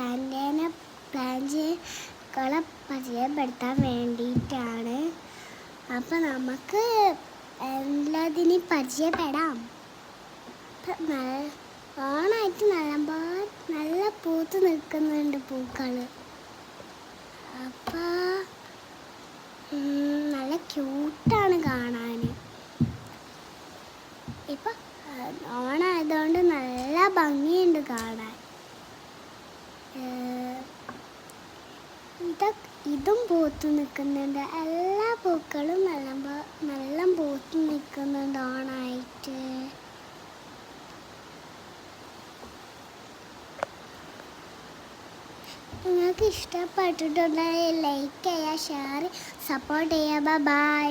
പ്ലാന്റുകളെ പരിചയപ്പെടുത്താൻ വേണ്ടിയിട്ടാണ്. അപ്പം നമുക്ക് എല്ലാത്തിനെയും പരിചയപ്പെടാം. ഓണായിട്ട് നല്ല പൂത്ത് നിൽക്കുന്നുണ്ട് പൂക്കൾ. അപ്പോൾ നല്ല ക്യൂട്ടാണ് കാണാൻ. ഇപ്പം ഓണായതുകൊണ്ട് നല്ല ഭംഗിയുണ്ട് കാണാൻ. ഇതും പൂത്ത് നിൽക്കുന്നുണ്ട്. എല്ലാ പൂക്കളും നല്ല പൂത്ത് നിൽക്കുന്നുണ്ട് ഓണായിട്ട്. നിങ്ങൾക്ക് ഇഷ്ടപ്പെട്ടിട്ടുണ്ടെങ്കിൽ ലൈക്ക് ചെയ്യുക, ഷെയർ, സപ്പോർട്ട് ചെയ്യുക. ബൈ.